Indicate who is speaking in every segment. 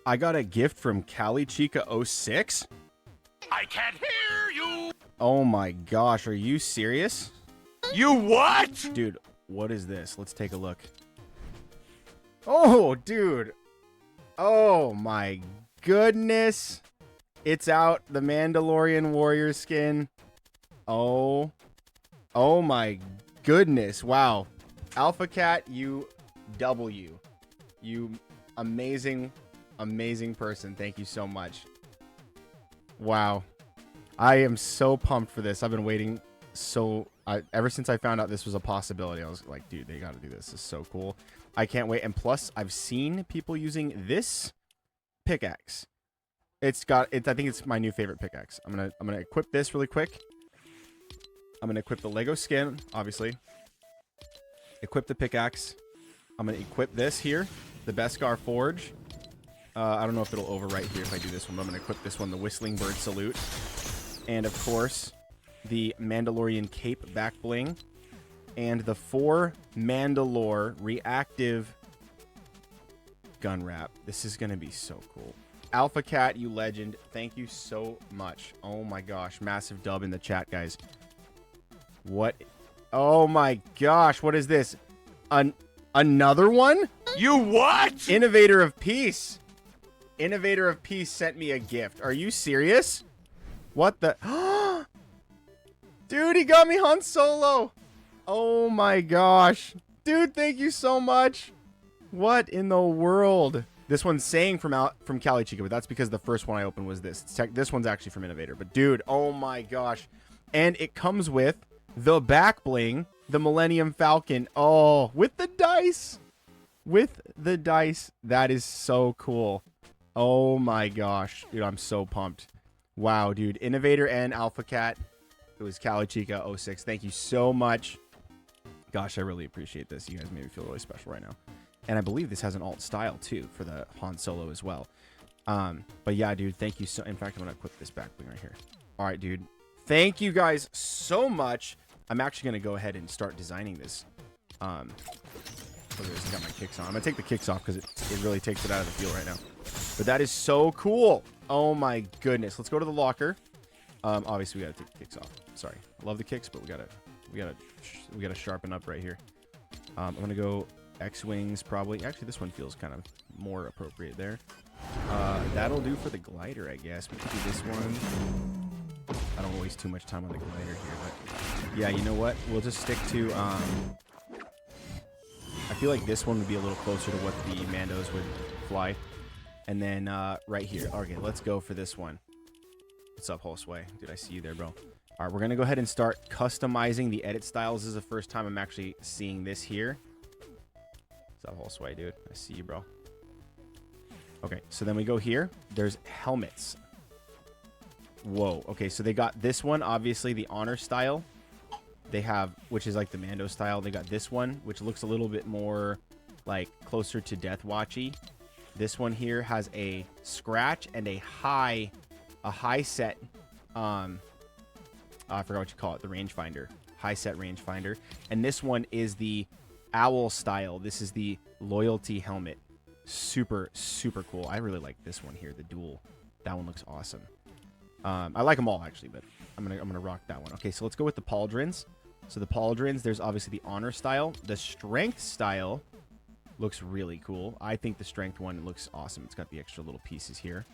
Speaker 1: I got a gift from Cali Chica 06.
Speaker 2: I can't hear you.
Speaker 1: Oh my gosh, are you serious?
Speaker 2: You what?
Speaker 1: Dude, what is this? Let's take a look. Oh, dude. Oh my goodness. It's out. The Mandalorian warrior skin. Oh. Oh my goodness. Wow. Alpha Cat, you W. You amazing, amazing person. Thank you so much. Wow. I am so pumped for this. I've been waiting ever since I found out this was a possibility. I was like, dude, they got to do this. This is so cool. I can't wait. And plus, I've seen people using this pickaxe. I think it's my new favorite pickaxe. I'm gonna equip this really quick. I'm gonna equip the Lego skin, obviously. Equip the pickaxe. I'm gonna equip this here, the Beskar Forge. I don't know if it'll overwrite here if I do this one, but I'm gonna equip this one, the Whistling Bird Salute. And of course, the Mandalorian Cape back bling. And the 4 Mandalore reactive gun wrap. This is gonna be so cool. Alpha Cat, you legend. Thank you so much. Oh my gosh. Massive dub in the chat, guys. What? Oh my gosh. What is this? Another one?
Speaker 2: You what?
Speaker 1: Innovator of Peace. Innovator of Peace sent me a gift. Are you serious? What the? Dude, he got me Han Solo. Oh my gosh. Dude, thank you so much. What in the world? This one's saying from Cali Chica, but that's because the first one I opened was this. This one's actually from Innovator. But dude, oh my gosh. And it comes with the back bling, the Millennium Falcon. Oh, with the dice. With the dice. That is so cool. Oh my gosh. Dude, I'm so pumped. Wow, dude. Innovator and Alpha Cat. It was Cali Chica 06. Thank you so much. Gosh, I really appreciate this. You guys made me feel really special right now. And I believe this has an alt style, too, for the Han Solo as well. But yeah, dude, thank you so... In fact, I'm going to equip this back bling right here. All right, dude. Thank you guys so much. I'm actually going to go ahead and start designing this. Look at this. I got my kicks on. I'm going to take the kicks off because it really takes it out of the field right now. But that is so cool. Oh, my goodness. Let's go to the locker. Obviously, we got to take the kicks off. Sorry. I love the kicks, but we gotta sharpen up right here. I'm going to go... X-Wings, probably. Actually, this one feels kind of more appropriate there. That'll do for the glider, I guess. We could do this one. I don't waste too much time on the glider here, but... Yeah, you know what? We'll just stick to... I feel like this one would be a little closer to what the Mandos would fly. And then, right here. Okay, let's go for this one. What's up, Holsway? Dude, I see you there, bro. Alright, we're gonna go ahead and start customizing the edit styles. This is the first time I'm actually seeing this here. That whole sway, dude. I see you, bro. Okay, so then we go here. There's helmets. Whoa. Okay, so they got this one, obviously the honor style. They have, which is like the Mando style. They got this one, which looks a little bit more like closer to Death Watchy. This one here has a scratch and a high set. I forgot what you call it. The rangefinder, high set rangefinder, and this one is the owl style. This is the loyalty helmet. Super cool. I really like this one here, the dual. That one looks awesome. I like them all actually, but I'm gonna rock that one. Okay, so let's go with the pauldrons. So the pauldrons, there's obviously the honor style. The strength style looks really cool. I think the strength one looks awesome. It's got the extra little pieces here.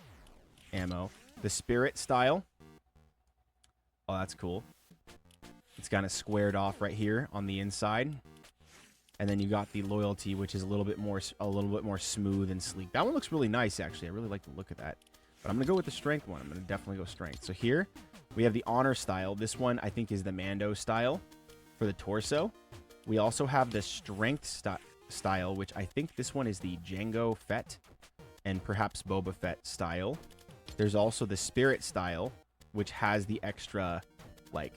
Speaker 1: Ammo. The spirit style. Oh, that's cool. It's kind of squared off right here on the inside. And then you got the loyalty, which is a little bit more smooth and sleek. That one looks really nice, actually. I really like the look of that. But I'm going to go with the strength one. I'm going to definitely go strength. So here, we have the honor style. This one, I think, is the Mando style for the torso. We also have the strength style, which I think this one is the Jango Fett and perhaps Boba Fett style. There's also the spirit style, which has the extra, like...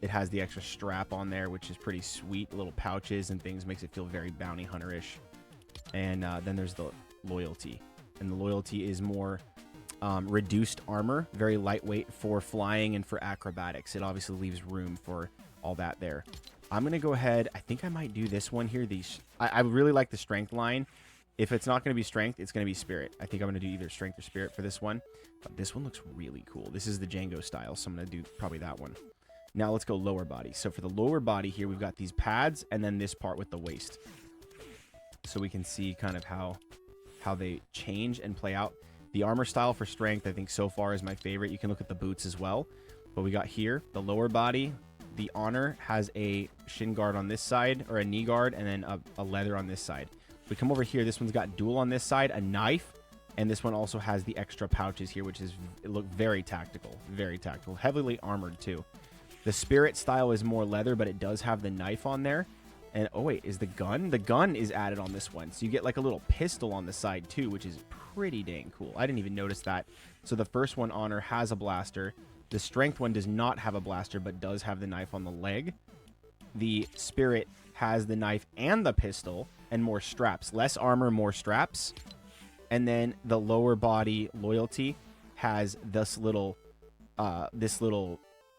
Speaker 1: It has the extra strap on there, which is pretty sweet. Little pouches and things. Makes it feel very bounty hunter-ish. And then there's the loyalty. And the loyalty is more reduced armor. Very lightweight for flying and for acrobatics. It obviously leaves room for all that there. I'm going to go ahead. I think I might do this one here. I really like the strength line. If it's not going to be strength, it's going to be spirit. I think I'm going to do either strength or spirit for this one. But this one looks really cool. This is the Django style, so I'm going to do probably that one. Now let's go lower body. So for the lower body here, we've got these pads and then this part with the waist. So we can see kind of how they change and play out. The armor style for strength, I think so far is my favorite. You can look at the boots as well. But we got here, the lower body, the honor has a shin guard on this side, or a knee guard, and then a leather on this side. We come over here, this one's got dual on this side, a knife, and this one also has the extra pouches here, which is look very tactical, heavily armored too. The spirit style is more leather, but it does have the knife on there. And oh wait, is the gun? The gun is added on this one, so you get like a little pistol on the side too, which is pretty dang cool. I didn't even notice that. So the first one, honor, has a blaster. The strength one does not have a blaster, but does have the knife on the leg. The spirit has the knife and the pistol and more straps. Less armor, more straps. And then the lower body, loyalty, has this little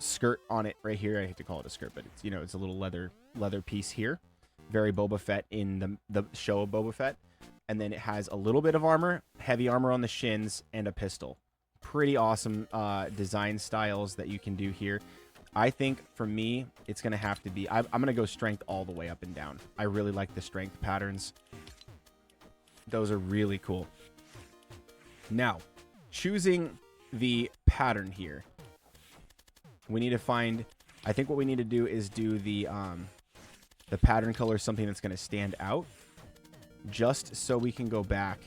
Speaker 1: skirt on it right here. I hate to call it a skirt, but it's, you know, it's a little leather piece here. Very Boba Fett in the show of Boba Fett. And then it has a little bit of armor, heavy armor on the shins, and a pistol. Pretty awesome design styles that you can do here. I think for me, it's going to have to be... I'm going to go strength all the way up and down. I really like the strength patterns. Those are really cool. Now, choosing the pattern here. We need to find... I think what we need to do is do the pattern color, something that's going to stand out. Just so we can go back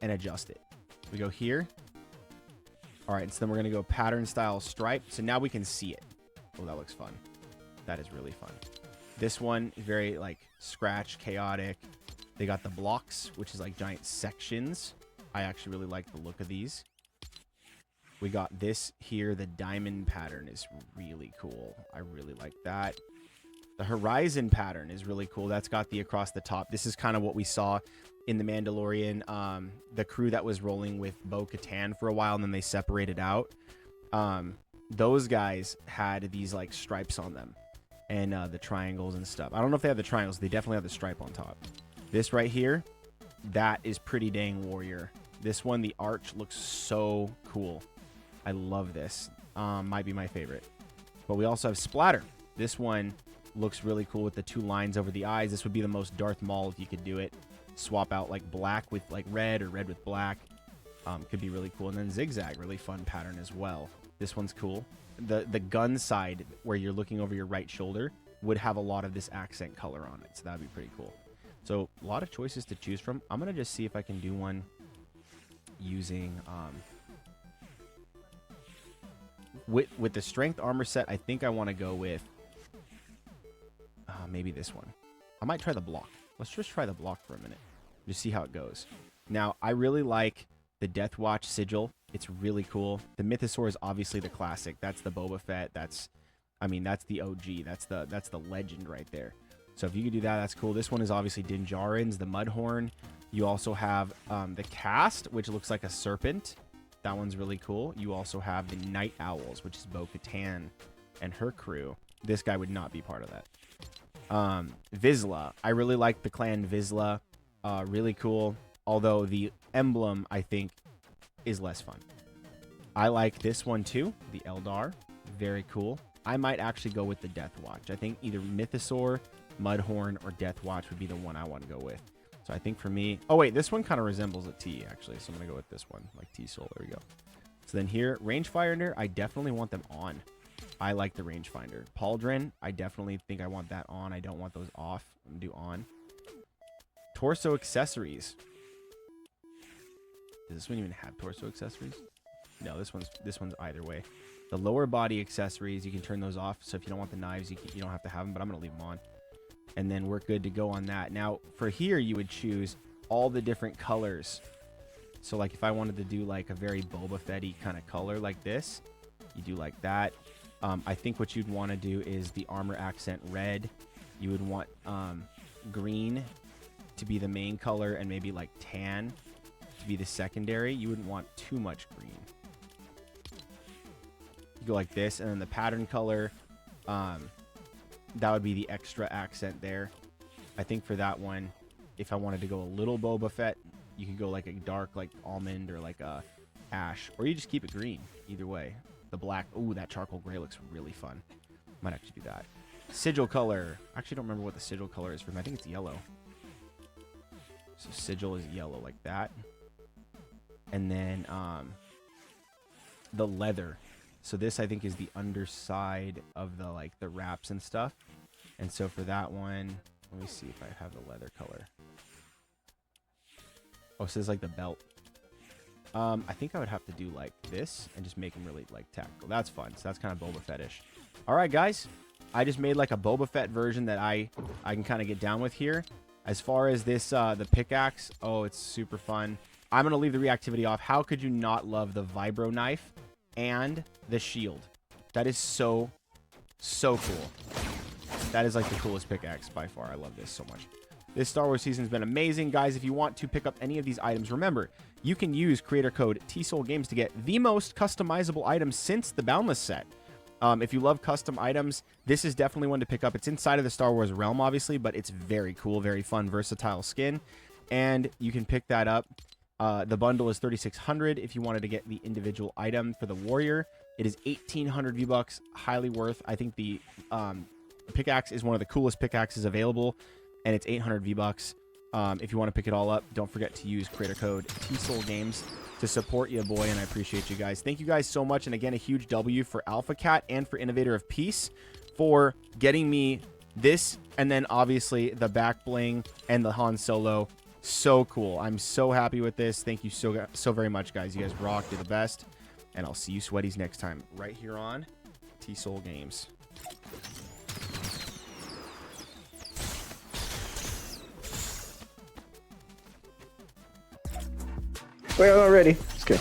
Speaker 1: and adjust it. We go here. All right, so then we're going to go pattern style stripe. So now we can see it. Oh, that looks fun. That is really fun. This one, very like scratch, chaotic. They got the blocks, which is like giant sections. I actually really like the look of these. We got this here. The diamond pattern is really cool. I really like that. The horizon pattern is really cool. That's got the across the top. This is kind of what we saw in the Mandalorian, the crew that was rolling with Bo-Katan for a while, and then they separated out. Those guys had these like stripes on them, and the triangles and stuff. I don't know if they have the triangles. They definitely have the stripe on top. This right here, that is pretty dang warrior. This one, the arch, looks so cool. I love this. Might be my favorite. But we also have splatter. This one looks really cool with the two lines over the eyes. This would be the most Darth Maul if you could do it. Swap out like black with like red, or red with black. Could be really cool. And then zigzag, really fun pattern as well. This one's cool. The gun side where you're looking over your right shoulder would have a lot of this accent color on it, so that'd be pretty cool. So a lot of choices to choose from. I'm gonna just see if I can do one using with the strength armor set. I think I want to go with maybe this one. I might try the block. Let's just try the block for a minute. Just see how it goes. Now, I really like the Death Watch sigil. It's really cool. The Mythosaur is obviously the classic. That's the Boba Fett. That's the OG. That's the legend right there. So if you could do that, that's cool. This one is obviously Din Djarin's, the Mudhorn. You also have the Cast, which looks like a serpent. That one's really cool. You also have the Night Owls, which is Bo-Katan and her crew. This guy would not be part of that. Vizsla. I really like the clan Vizsla. Really cool. Although the emblem, I think, is less fun. I like this one too. The Eldar. Very cool. I might actually go with the Death Watch. I think either Mythosaur, Mudhorn, or Death Watch would be the one I want to go with. So I think for me... Oh, wait. This one kind of resembles a T, actually. So I'm going to go with this one. Like T-Soul. There we go. So then here, Rangefinder, I definitely want them on. I like the rangefinder. Pauldron, I definitely think I want that on. I don't want those off. I'm going to do on. Torso accessories. Does this one even have torso accessories? No, this one's either way. The lower body accessories, you can turn those off. So if you don't want the knives, you don't have to have them, but I'm going to leave them on. And then we're good to go on that. Now, for here, you would choose all the different colors. So like if I wanted to do like a very Boba Fett-y kind of color like this, you do like that. I think what you'd want to do is the armor accent red. You would want green to be the main color, and maybe like tan to be the secondary. You wouldn't want too much green. You go like this, and then the pattern color, that would be the extra accent there. I think for that one, if I wanted to go a little Boba Fett, you could go like a dark like almond or like a ash, or you just keep it green. Either way. The black, ooh, that charcoal gray looks really fun. Might actually do that. Sigil color. I actually don't remember what the sigil color is for him. I think it's yellow. So sigil is yellow like that. And then the leather. So this I think is the underside of the like the wraps and stuff. And so for that one, let me see if I have the leather color. Oh, so it's like the belt. I think I would have to do like this and just make him really like tactical. That's fun. So that's kind of Boba Fett-ish. All right, guys. I just made like a Boba Fett version that I can kind of get down with here. As far as this, the pickaxe, oh, it's super fun. I'm going to leave the reactivity off. How could you not love the vibro knife and the shield? That is so, so cool. That is like the coolest pickaxe by far. I love this so much. This Star Wars season has been amazing. Guys, if you want to pick up any of these items, remember, you can use creator code TSOULGAMES to get the most customizable items since the Boundless set. If you love custom items, this is definitely one to pick up. It's inside of the Star Wars realm, obviously, but it's very cool, very fun, versatile skin. And you can pick that up. The bundle is $3,600 if you wanted to get the individual item for the warrior. It is 1,800 V-Bucks, highly worth. I think the pickaxe is one of the coolest pickaxes available, and it's 800 V-Bucks. If you want to pick it all up, don't forget to use creator code TSOULGAMES to support you, boy, and I appreciate you guys. Thank you guys so much, and again, a huge W for Alpha Cat and for Innovator of Peace for getting me this, and then obviously the back bling and the Han Solo. So cool. I'm so happy with this. Thank you so very much, guys. You guys rock. You're the best, and I'll see you sweaties next time right here on TSOULGAMES.
Speaker 3: Wait, I'm not ready. Just kidding.